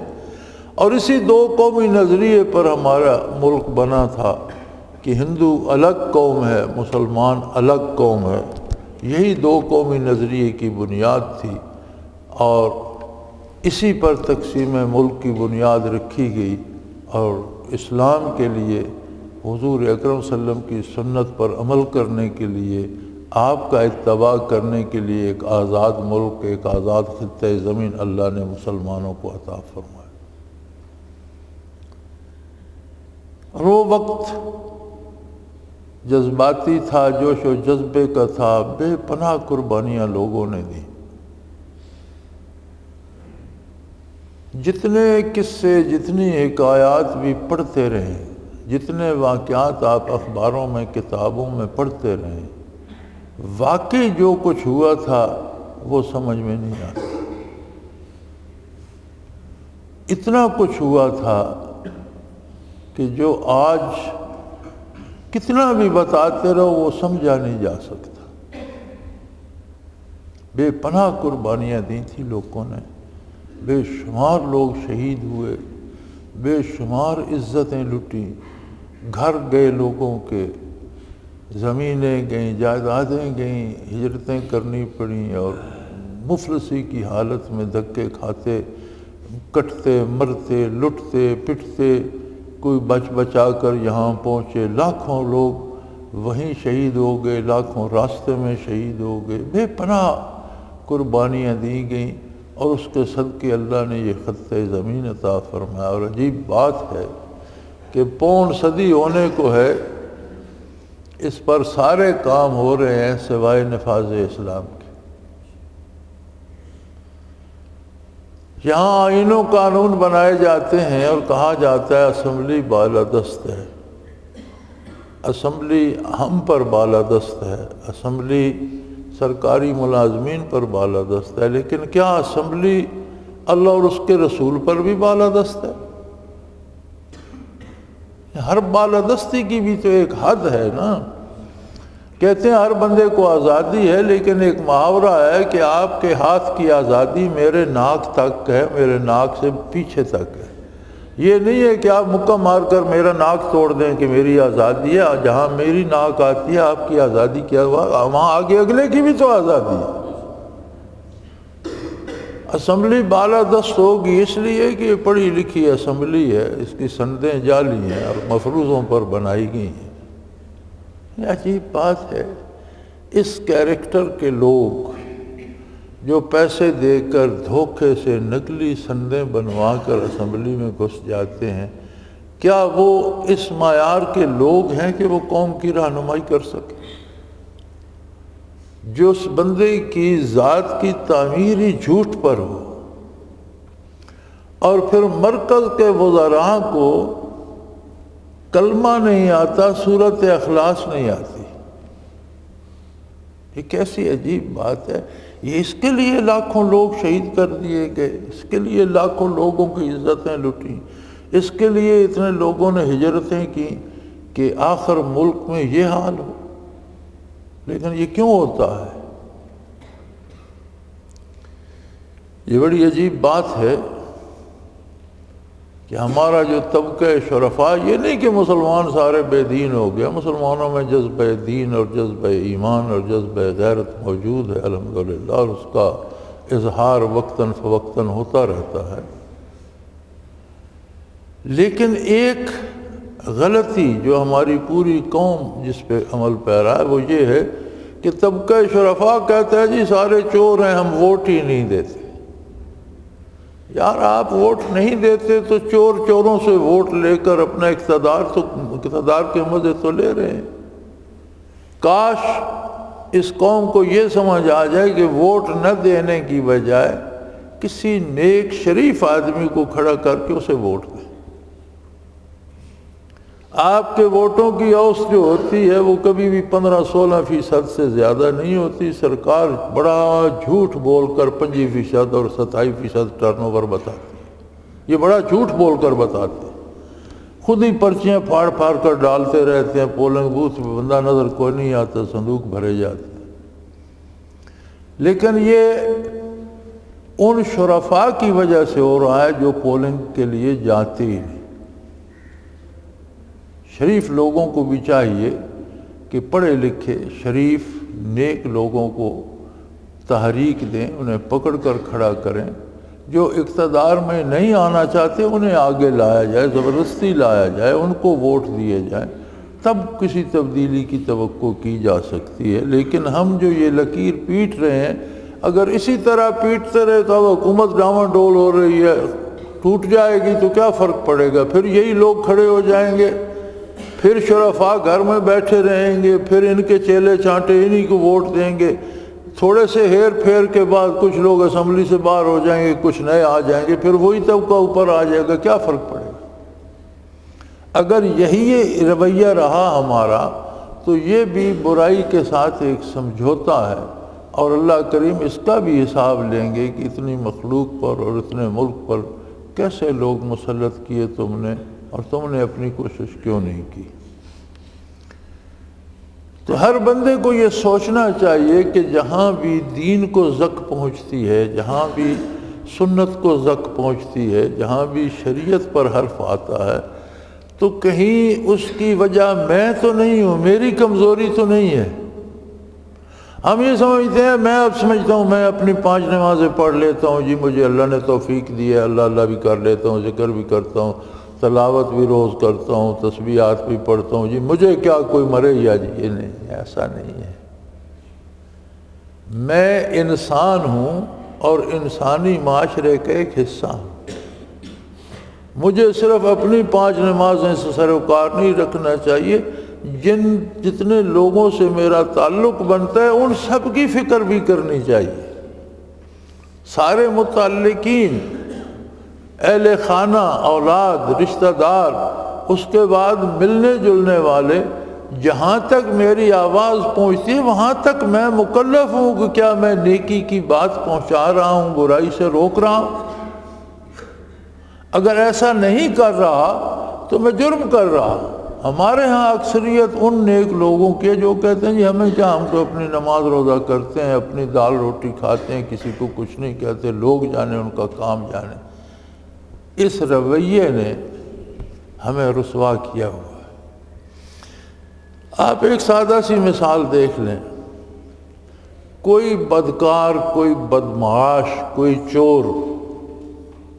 اور اسی دو قومی نظریے پر ہمارا ملک بنا تھا کہ ہندو الگ قوم ہے، مسلمان الگ قوم ہے، یہی دو قومی نظریے کی بنیاد تھی، اور اسی پر تقسیم ملک کی بنیاد رکھی گئی۔ اور اسلام کے لیے، حضور اکرم صلی اللہ علیہ وسلم کی سنت پر عمل کرنے کے لیے، آپ کا اتباع کرنے کے لیے ایک آزاد ملک، ایک آزاد خطہ زمین اللہ نے مسلمانوں کو عطا فرمایا۔ اور وہ وقت جذباتی تھا، جوش و جذبے کا تھا، بے پناہ قربانیاں لوگوں نے دی۔ جتنے قصے، جتنی حکایات بھی پڑھتے رہیں، جتنے واقعات آپ اخباروں میں، کتابوں میں پڑھتے رہیں، واقعی جو کچھ ہوا تھا وہ سمجھ میں نہیں آتا۔ اتنا کچھ ہوا تھا کہ جو آج کتنا بھی بتاتے رہو وہ سمجھا نہیں جا سکتا۔ بے پناہ قربانیاں دی تھی لوگوں نے، بے شمار لوگ شہید ہوئے، بے شمار عزتیں لٹیں، گھر گئے لوگوں کے، زمینیں گئیں، جائیدادیں گئیں، ہجرتیں کرنی پڑیں، اور مفلسی کی حالت میں دھکے کھاتے، کٹتے، مرتے، لٹتے، پٹتے، کوئی بچ بچا کر یہاں پہنچے، لاکھوں لوگ وہیں شہید ہو گئے، لاکھوں راستے میں شہید ہو گئے، بے پناہ قربانیاں دی گئیں، اور اس کے صدقے اللہ نے یہ خطہ زمین عطا فرمایا۔ اور عجیب بات ہے کہ پون صدی ہونے کو ہے، اس پر سارے کام ہو رہے ہیں سوائے نفاذ اسلام کے۔ یہاں آئین و قانون بنائے جاتے ہیں اور کہا جاتا ہے اسمبلی بالادست ہے، اسمبلی ہم پر بالادست ہے، اسمبلی سرکاری ملازمین پر بالادست ہے، لیکن کیا اسمبلی اللہ اور اس کے رسول پر بھی بالادست ہے؟ ہر بالادستی کی بھی تو ایک حد ہے نا۔ کہتے ہیں ہر بندے کو آزادی ہے، لیکن ایک محاورہ ہے کہ آپ کے ہاتھ کی آزادی میرے ناک تک ہے، میرے ناک سے پیچھے تک ہے۔ یہ نہیں ہے کہ آپ مکہ مار کر میرا ناک توڑ دیں کہ میری آزادی ہے، جہاں میری ناک آتی ہے آپ کی آزادی کیا ہوا، وہاں آگے اگلے کی بھی تو آزادی ہے۔ اسمبلی بالادست ہوگی اس لیے کہ یہ پڑھی لکھی اسمبلی ہے، اس کی سندیں جعلی ہیں اور مفروضوں پر بنائی گئی ہیں۔ یہ عجیب بات ہے، اس کیریکٹر کے لوگ جو پیسے دے کر دھوکے سے نقلی سندیں بنوا کر اسمبلی میں گھس جاتے ہیں، کیا وہ اس معیار کے لوگ ہیں کہ وہ قوم کی رہنمائی کر سکیں؟ جو اس بندے کی ذات کی تعمیر ہی جھوٹ پر ہو، اور پھر مرکز کے وزراء کو کلمہ نہیں آتا، صورت اخلاص نہیں آتی۔ یہ کیسی عجیب بات ہے۔ یہ اس کے لیے لاکھوں لوگ شہید کر دیے گئے، اس کے لیے لاکھوں لوگوں کی عزتیں لٹیں، اس کے لیے اتنے لوگوں نے ہجرتیں کی کہ آخر ملک میں یہ حال ہو۔ لیکن یہ کیوں ہوتا ہے؟ یہ بڑی عجیب بات ہے کہ ہمارا جو طبقہ شرفاء، یہ نہیں کہ مسلمان سارے بے دین ہو گیا، مسلمانوں میں جذبہ دین اور جذبہ ایمان اور جذبہ غیرت موجود ہے الحمدللہ، اور اس کا اظہار وقتاً فوقتاً ہوتا رہتا ہے۔ لیکن ایک غلطی جو ہماری پوری قوم جس پہ عمل پیرا ہے وہ یہ ہے کہ طبقہ شرفاء کہتا ہے جی سارے چور ہیں، ہم ووٹ ہی نہیں دیتے۔ یار آپ ووٹ نہیں دیتے تو چور چوروں سے ووٹ لے کر اپنا اقتدار کے مزے تو لے رہے ہیں۔ کاش اس قوم کو یہ سمجھ آ جائے کہ ووٹ نہ دینے کی بجائے کسی نیک شریف آدمی کو کھڑا کر کے اسے ووٹ دیں۔ آپ کے ووٹوں کی اوسط جو ہوتی ہے وہ کبھی بھی 15-16% سے زیادہ نہیں ہوتی۔ سرکار بڑا جھوٹ بول کر 25% اور 27% ٹرن اوور بتاتی ہے، یہ بڑا جھوٹ بول کر بتاتے ہیں، خود ہی پرچیاں پھاڑ پھاڑ کر ڈالتے رہتے ہیں، پولنگ بوتھ میں بندہ نظر کوئی نہیں آتا، صندوق بھرے جاتے ہیں۔ لیکن یہ ان شرفاء کی وجہ سے ہو رہا ہے جو پولنگ کے لیے جاتے ہی نہیں۔ شریف لوگوں کو بھی چاہیے کہ پڑھے لکھے شریف نیک لوگوں کو تحریک دیں، انہیں پکڑ کر کھڑا کریں۔ جو اقتدار میں نہیں آنا چاہتے انہیں آگے لایا جائے، زبردستی لایا جائے، ان کو ووٹ دیے جائیں، تب کسی تبدیلی کی توقع کی جا سکتی ہے۔ لیکن ہم جو یہ لکیر پیٹ رہے ہیں، اگر اسی طرح پیٹتے رہے تو اب حکومت ڈاواں ڈول ہو رہی ہے، ٹوٹ جائے گی تو کیا فرق پڑے گا؟ پھر یہی لوگ کھڑے ہو جائیں گے، پھر شرفاء گھر میں بیٹھے رہیں گے، پھر ان کے چیلے چانٹے انہی کو ووٹ دیں گے۔ تھوڑے سے ہیر پھیر کے بعد کچھ لوگ اسمبلی سے باہر ہو جائیں گے، کچھ نئے آ جائیں گے، پھر وہی طبقہ اوپر آ جائے گا، کیا فرق پڑے گا؟ اگر یہی رویہ رہا ہمارا تو یہ بھی برائی کے ساتھ ایک سمجھوتا ہے، اور اللہ کریم اس کا بھی حساب لیں گے کہ اتنی مخلوق پر اور اتنے ملک پر کیسے لوگ مسلط کیے تم نے، اور تم نے اپنی کوشش کیوں نہیں کی۔ تو ہر بندے کو یہ سوچنا چاہیے کہ جہاں بھی دین کو زک پہنچتی ہے، جہاں بھی سنت کو زک پہنچتی ہے، جہاں بھی شریعت پر حرف آتا ہے، تو کہیں اس کی وجہ میں تو نہیں ہوں، میری کمزوری تو نہیں ہے۔ ہم یہ سمجھتے ہیں، میں اب سمجھتا ہوں میں اپنی 5 نمازیں پڑھ لیتا ہوں، جی مجھے اللہ نے توفیق دی ہے، اللہ اللہ بھی کر لیتا ہوں، ذکر بھی کرتا ہوں، تلاوت بھی روز کرتا ہوں، تسبیحات بھی پڑھتا ہوں، جی مجھے کیا کوئی مرے یا جی، یہ نہیں، ایسا نہیں ہے۔ میں انسان ہوں اور انسانی معاشرے کا ایک حصہ ہوں۔ مجھے صرف اپنی 5 نمازیں سے سروکار نہیں رکھنا چاہیے، جتنے لوگوں سے میرا تعلق بنتا ہے ان سب کی فکر بھی کرنی چاہیے۔ سارے متعلقین، اہل خانہ، اولاد، رشتہ دار، اس کے بعد ملنے جلنے والے، جہاں تک میری آواز پہنچتی ہے وہاں تک میں مکلف ہوں کہ کیا میں نیکی کی بات پہنچا رہا ہوں، برائی سے روک رہا ہوں۔ اگر ایسا نہیں کر رہا تو میں جرم کر رہا ہوں۔ ہمارے ہاں اکثریت ان نیک لوگوں کے جو کہتے ہیں جی ہمیں کیا، ہم تو اپنی نماز روزہ کرتے ہیں، اپنی دال روٹی کھاتے ہیں، کسی کو کچھ نہیں کہتے، لوگ جانے ان کا کام جانے۔ اس رویے نے ہمیں رسوا کیا ہوا ہے۔ آپ ایک سادہ سی مثال دیکھ لیں، کوئی بدکار، کوئی بدمعاش، کوئی چور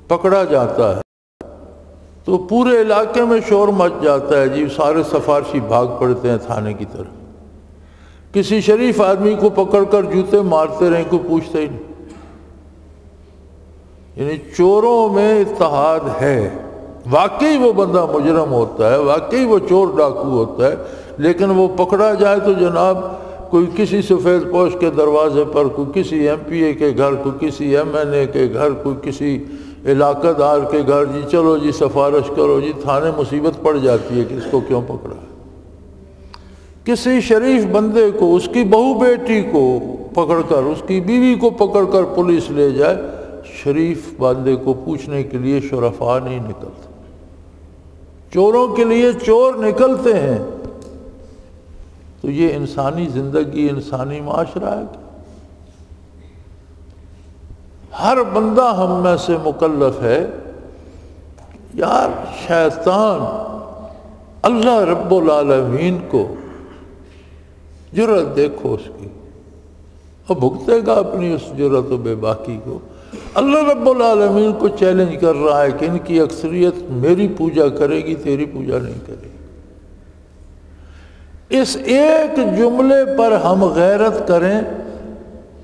پکڑا جاتا ہے تو پورے علاقے میں شور مچ جاتا ہے، جی سارے سفارشی بھاگ پڑتے ہیں تھانے کی طرف۔ کسی شریف آدمی کو پکڑ کر جوتے مارتے رہیں، کوئی پوچھتا ہی نہیں۔ یعنی چوروں میں اتحاد ہے، واقعی وہ بندہ مجرم ہوتا ہے، واقعی وہ چور ڈاکو ہوتا ہے، لیکن وہ پکڑا جائے تو جناب کوئی کسی سفید پوش کے دروازے پر، کوئی کسی ایم پی اے کے گھر، کوئی کسی ایم این اے کے گھر، کوئی کسی علاقہ دار کے گھر، جی چلو جی سفارش کرو، جی تھانے مصیبت پڑ جاتی ہے کہ اس کو کیوں پکڑا۔ کسی شریف بندے کو، اس کی بہو بیٹی کو پکڑ کر، اس کی بیوی کو پکڑ کر پولیس لے جائے، شریف بندے کو پوچھنے کے لیے شرفاء نہیں نکلتے، چوروں کے لیے چور نکلتے ہیں۔ تو یہ انسانی زندگی، انسانی معاشرہ ہے۔ ہر بندہ ہم میں سے مکلف ہے، یار شیطان اللہ رب العالمین کو جرأت دیکھو اس کی، اور بھگتے گا اپنی اس جرأت و بے باکی کو۔ اللہ رب العالمین کو چیلنج کر رہا ہے کہ ان کی اکثریت میری پوجا کرے گی، تیری پوجا نہیں کرے گی۔ اس ایک جملے پر ہم غیرت کریں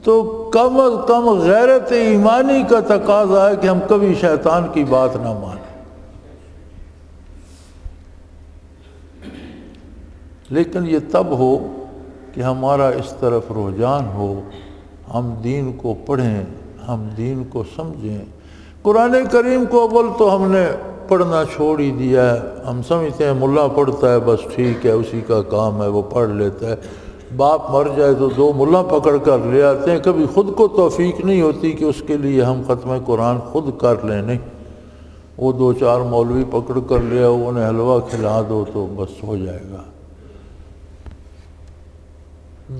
تو کم از کم غیرت ایمانی کا تقاضا ہے کہ ہم کبھی شیطان کی بات نہ مانیں۔ لیکن یہ تب ہو کہ ہمارا اس طرف رجحان ہو، ہم دین کو پڑھیں، ہم دین کو سمجھیں۔ قرآن کریم کو اول تو ہم نے پڑھنا چھوڑ ہی دیا ہے، ہم سمجھتے ہیں ملا پڑھتا ہے بس ٹھیک ہے، اسی کا کام ہے، وہ پڑھ لیتا ہے۔ باپ مر جائے تو 2 ملا پکڑ کر لے آتے ہیں، کبھی خود کو توفیق نہیں ہوتی کہ اس کے لیے ہم ختم قرآن خود کر لیں، نہیں، وہ 2-4 مولوی پکڑ کر لے آؤ، انہیں حلوہ کھلا دو تو بس ہو جائے گا۔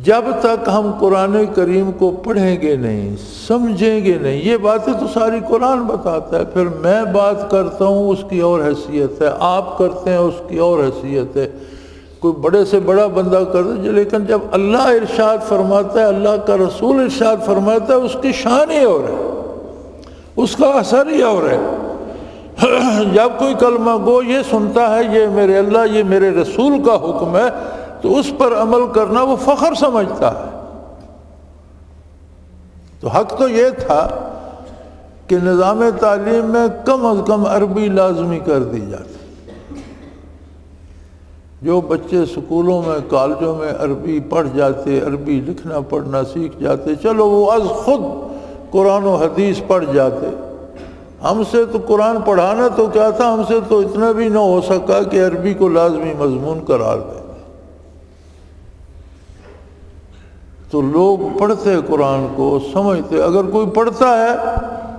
جب تک ہم قرآن کریم کو پڑھیں گے نہیں، سمجھیں گے نہیں، یہ باتیں تو ساری قرآن بتاتا ہے، پھر میں بات کرتا ہوں اس کی اور حیثیت ہے، آپ کرتے ہیں اس کی اور حیثیت ہے، کوئی بڑے سے بڑا بندہ کرتا ہے، لیکن جب اللہ ارشاد فرماتا ہے، اللہ کا رسول ارشاد فرماتا ہے، اس کی شان ہی اور ہے، اس کا اثر ہی اور ہے۔ جب کوئی کلمہ گو یہ سنتا ہے یہ میرے اللہ، یہ میرے رسول کا حکم ہے، تو اس پر عمل کرنا وہ فخر سمجھتا ہے۔ تو حق تو یہ تھا کہ نظام تعلیم میں کم از کم عربی لازمی کر دی جاتی۔ جو بچے سکولوں میں کالجوں میں عربی پڑھ جاتے، عربی لکھنا پڑھنا سیکھ جاتے، چلو وہ از خود قرآن و حدیث پڑھ جاتے۔ ہم سے تو قرآن پڑھانا تو کیا تھا، ہم سے تو اتنا بھی نہ ہو سکا کہ عربی کو لازمی مضمون قرار دیں۔ تو لوگ پڑھتے قرآن کو، سمجھتے، اگر کوئی پڑھتا ہے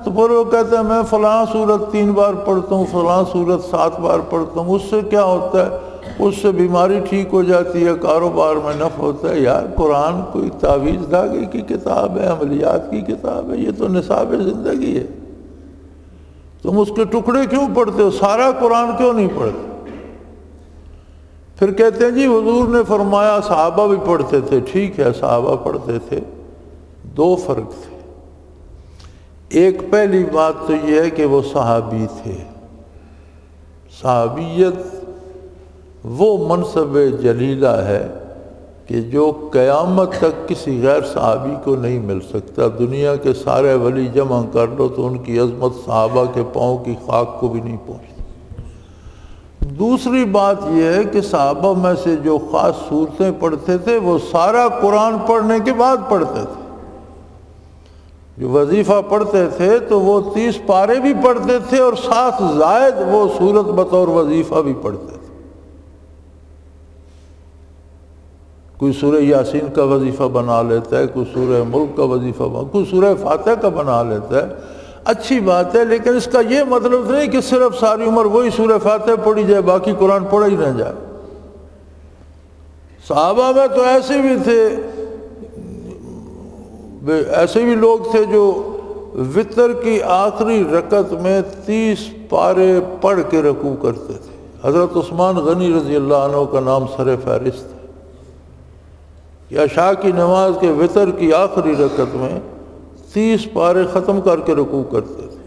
تو پھر وہ کہتا ہے میں فلاں سورت 3 بار پڑھتا ہوں، فلاں سورت 7 بار پڑھتا ہوں، اس سے کیا ہوتا ہے، اس سے بیماری ٹھیک ہو جاتی ہے، کاروبار میں نفع ہوتا ہے۔ یار قرآن کوئی تعویذ دھاگے کی کتاب ہے، عملیات کی کتاب ہے، یہ تو نصاب زندگی ہے۔ تم اس کے ٹکڑے کیوں پڑھتے ہو، سارا قرآن کیوں نہیں پڑھتے؟ پھر کہتے ہیں جی حضور نے فرمایا، صحابہ بھی پڑھتے تھے، ٹھیک ہے صحابہ پڑھتے تھے، 2 فرق تھے۔ ایک پہلی بات تو یہ ہے کہ وہ صحابی تھے۔ صحابیت وہ منصب جلیلہ ہے کہ جو قیامت تک کسی غیر صحابی کو نہیں مل سکتا۔ دنیا کے سارے ولی جمع کر لو تو ان کی عظمت صحابہ کے پاؤں کی خاک کو بھی نہیں پہنچتی۔ دوسری بات یہ ہے کہ صحابہ میں سے جو خاص صورتیں پڑھتے تھے وہ سارا قرآن پڑھنے کے بعد پڑھتے تھے۔ جو وظیفہ پڑھتے تھے تو وہ 30 پارے بھی پڑھتے تھے اور ساتھ زائد وہ سورت بطور وظیفہ بھی پڑھتے تھے۔ کوئی سورہ یاسین کا وظیفہ بنا لیتا ہے، کوئی سورہ ملک کا وظیفہ کوئی سورہ فاتحہ کا بنا لیتا ہے، اچھی بات ہے، لیکن اس کا یہ مطلب نہیں کہ صرف ساری عمر وہی سورہ فاتحہ پڑھی جائے، باقی قرآن پڑھا ہی نہ جائے۔ صحابہ میں تو ایسے بھی تھے، ایسے بھی لوگ تھے جو وتر کی آخری رکعت میں 30 پارے پڑھ کے رکوع کرتے تھے۔ حضرت عثمان غنی رضی اللہ عنہ کا نام سر فہرست ہے کہ عشاء کی نماز کے وتر کی آخری رکعت میں 30 پارے ختم کر کے رکوع کرتے تھے۔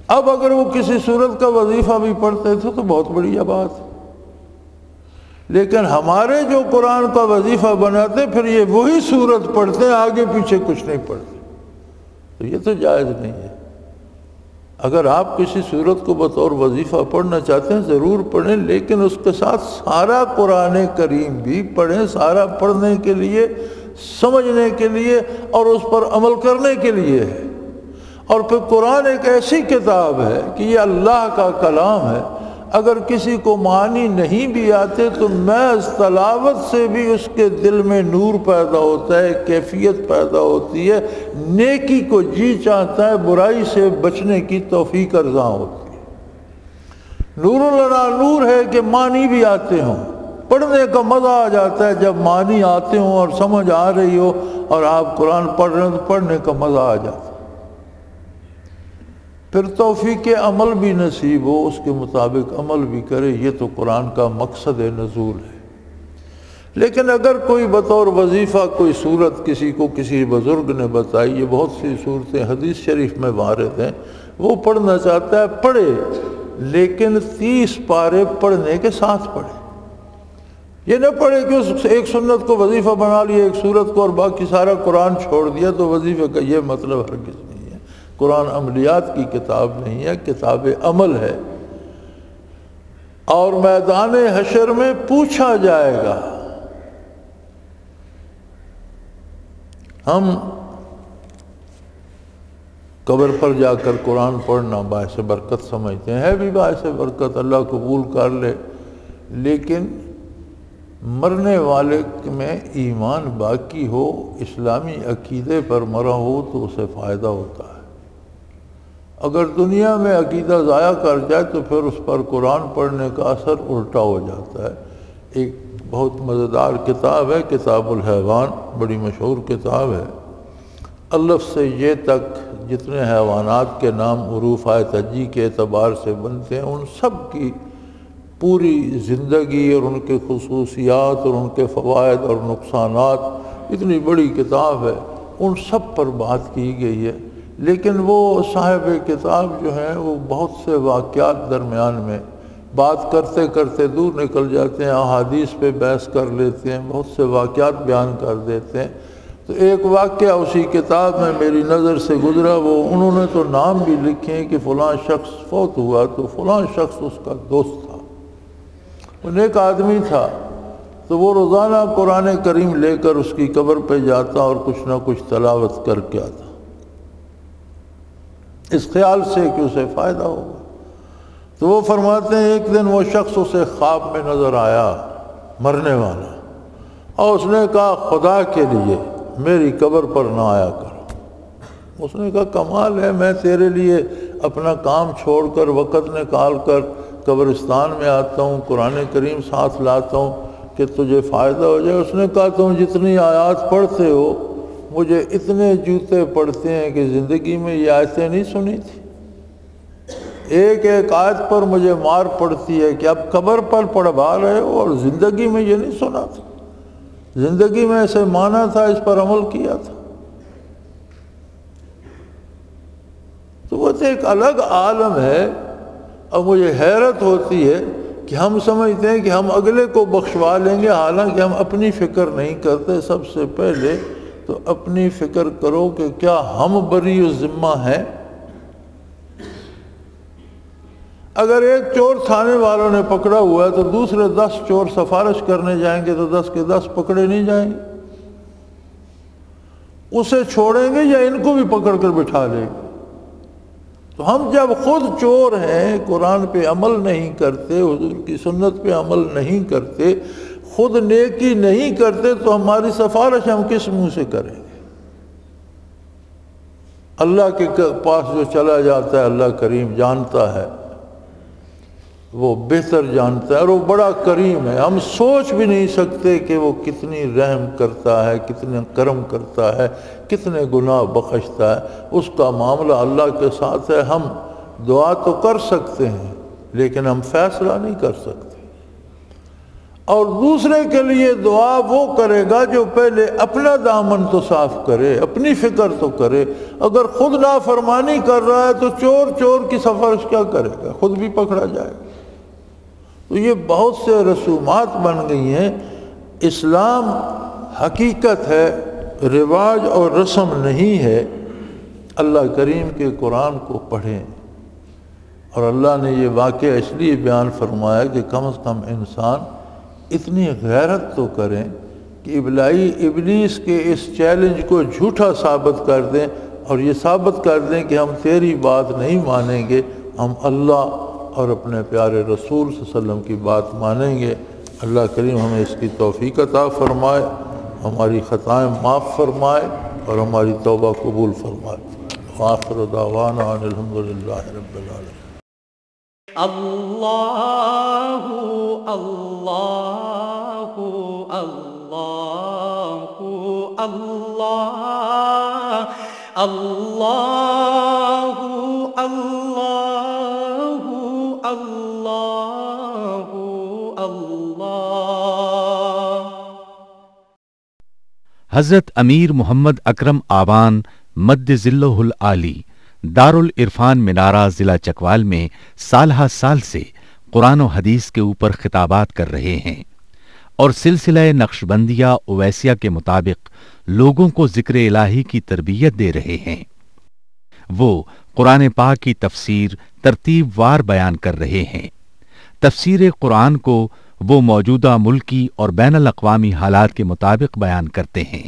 اب اگر وہ کسی سورت کا وظیفہ بھی پڑھتے تھے تو بہت بڑی بات ہے، لیکن ہمارے جو قرآن کا وظیفہ بناتے پھر یہ وہی سورت پڑھتے ہیں، آگے پیچھے کچھ نہیں پڑھتے، تو یہ تو جائز نہیں ہے۔ اگر آپ کسی سورت کو بطور وظیفہ پڑھنا چاہتے ہیں ضرور پڑھیں، لیکن اس کے ساتھ سارا قرآن کریم بھی پڑھیں، سارا پڑھنے کے لیے، سمجھنے کے لیے اور اس پر عمل کرنے کے لیے ہے۔ اور پھر قرآن ایک ایسی کتاب ہے کہ یہ اللہ کا کلام ہے، اگر کسی کو معنی نہیں بھی آتے تو محض تلاوت سے بھی اس کے دل میں نور پیدا ہوتا ہے، کیفیت پیدا ہوتی ہے، نیکی کو جی چاہتا ہے، برائی سے بچنے کی توفیق ارزاں ہوتی ہے۔ نور لنا نور ہے کہ معنی بھی آتے ہوں، پڑھنے کا مزہ آ جاتا ہے جب معنی آتے ہوں اور سمجھ آ رہی ہو اور آپ قرآن پڑھ رہے ہیں تو پڑھنے کا مزہ آ جاتا ہے۔ پھر توفیق عمل بھی نصیب ہو، اس کے مطابق عمل بھی کرے، یہ تو قرآن کا مقصد نزول ہے۔ لیکن اگر کوئی بطور وظیفہ کوئی صورت کسی کو کسی بزرگ نے بتائی، یہ بہت سی صورتیں حدیث شریف میں وارد ہیں، وہ پڑھنا چاہتا ہے پڑھے، لیکن 30 پارے پڑھنے کے ساتھ پڑھے۔ یہ نہ پڑھے کہ اس ایک سنت کو وظیفہ بنا لیا ایک صورت کو اور باقی سارا قرآن چھوڑ دیا، تو وظیفے کا یہ مطلب ہرگز نہیں۔ قرآن عملیات کی کتاب نہیں ہے، کتاب عمل ہے، اور میدان حشر میں پوچھا جائے گا ہم قبر پر جا کر قرآن پڑھنا باعث برکت سمجھتے ہیں، ہے بھی باعث برکت، اللہ قبول کر لے، لیکن مرنے والے میں ایمان باقی ہو، اسلامی عقیدے پر مرا ہو تو اسے فائدہ ہوتا ہے۔ اگر دنیا میں عقیدہ ضائع کر جائے تو پھر اس پر قرآن پڑھنے کا اثر الٹا ہو جاتا ہے۔ ایک بہت مزیدار کتاب ہے کتاب الحیوان، بڑی مشہور کتاب ہے۔ الف سے یہ تک جتنے حیوانات کے نام حروف تہجی کے اعتبار سے بنتے ہیں، ان سب کی پوری زندگی اور ان کے خصوصیات اور ان کے فوائد اور نقصانات، اتنی بڑی کتاب ہے، ان سب پر بات کی گئی ہے۔ لیکن وہ صاحب کتاب جو ہیں وہ بہت سے واقعات درمیان میں بات کرتے کرتے دور نکل جاتے ہیں، احادیث پہ بحث کر لیتے ہیں، بہت سے واقعات بیان کر دیتے ہیں۔ تو ایک واقعہ اسی کتاب میں میری نظر سے گزرا، وہ انہوں نے تو نام بھی لکھے ہیں کہ فلاں شخص فوت ہوا تو فلاں شخص اس کا دوست تھا، وہ نیک آدمی تھا، تو وہ روزانہ قرآن کریم لے کر اس کی قبر پہ جاتا اور کچھ نہ کچھ تلاوت کر کے آتا، اس خیال سے کہ اسے فائدہ ہوگا۔ تو وہ فرماتے ہیں ایک دن وہ شخص اسے خواب میں نظر آیا، مرنے والا، اور اس نے کہا خدا کے لیے میری قبر پر نہ آیا کرو۔ اس نے کہا کمال ہے، میں تیرے لیے اپنا کام چھوڑ کر وقت نکال کر قبرستان میں آتا ہوں، قرآن کریم ساتھ لاتا ہوں کہ تجھے فائدہ ہو جائے۔ اس نے کہا تم جتنی آیات پڑھتے ہو مجھے اتنے جوتے پڑھتے ہیں کہ زندگی میں یہ آیتیں نہیں سنی تھی، ایک ایک آیت پر مجھے مار پڑتی ہے کہ اب قبر پر پڑھوا رہے ہو اور زندگی میں یہ نہیں سنا تھا، زندگی میں ایسے مانا تھا، اس پر عمل کیا تھا۔ تو وہ تو ایک الگ عالم ہے۔ اور مجھے حیرت ہوتی ہے کہ ہم سمجھتے ہیں کہ ہم اگلے کو بخشوا لیں گے، حالانکہ ہم اپنی فکر نہیں کرتے۔ سب سے پہلے تو اپنی فکر کرو کہ کیا ہم بری الذمہ ہیں؟ اگر ایک چور تھانے والوں نے پکڑا ہوا ہے تو دوسرے 10 چور سفارش کرنے جائیں گے تو 10 کے 10 پکڑے نہیں جائیں گے، اسے چھوڑیں گے یا ان کو بھی پکڑ کر بٹھا لیں گے؟ تو ہم جب خود چور ہیں، قرآن پہ عمل نہیں کرتے، حضور کی سنت پہ عمل نہیں کرتے، خود نیکی نہیں کرتے، تو ہماری سفارش ہم کس منہ سے کریں گے؟ اللہ کے پاس جو چلا جاتا ہے اللہ کریم جانتا ہے، وہ بہتر جانتا ہے، اور وہ بڑا کریم ہے۔ ہم سوچ بھی نہیں سکتے کہ وہ کتنی رحم کرتا ہے، کتنے کرم کرتا ہے، کتنے گناہ بخشتا ہے۔ اس کا معاملہ اللہ کے ساتھ ہے۔ ہم دعا تو کر سکتے ہیں لیکن ہم فیصلہ نہیں کر سکتے۔ اور دوسرے کے لیے دعا وہ کرے گا جو پہلے اپنا دامن تو صاف کرے، اپنی فکر تو کرے۔ اگر خود نافرمانی کر رہا ہے تو چور کی سفارش کیا کرے گا؟ خود بھی پکڑا جائے گا۔ تو یہ بہت سے رسومات بن گئی ہیں۔ اسلام حقیقت ہے، رواج اور رسم نہیں ہے۔ اللہ کریم کے قرآن کو پڑھیں، اور اللہ نے یہ واقعہ اس لیے بیان فرمایا کہ کم از کم انسان اتنی غیرت تو کریں کہ ابلیس کے اس چیلنج کو جھوٹا ثابت کر دیں، اور یہ ثابت کر دیں کہ ہم تیری بات نہیں مانیں گے، ہم اللہ اور اپنے پیارے رسول صلی اللہ علیہ وسلم کی بات مانیں گے۔ اللہ کریم ہمیں اس کی توفیق عطا فرمائے، ہماری خطائیں معاف فرمائے اور ہماری توبہ قبول فرمائے۔ وآخر دعوانا ان الحمدللہ رب العالمین۔ اللہ اللہ اللہ اللہ اللہ اللہ اللہ اللہ۔ حضرت امیر محمد اکرم آوان مد ذلہ العالی دارالعرفان منارہ ضلع چکوال میں سالہ سال سے قرآن و حدیث کے اوپر خطابات کر رہے ہیں اور سلسلہ نقشبندیہ اویسیہ کے مطابق لوگوں کو ذکر الہی کی تربیت دے رہے ہیں۔ وہ قرآن پاک کی تفسیر ترتیب وار بیان کر رہے ہیں۔ تفسیر قرآن کو وہ موجودہ ملکی اور بین الاقوامی حالات کے مطابق بیان کرتے ہیں۔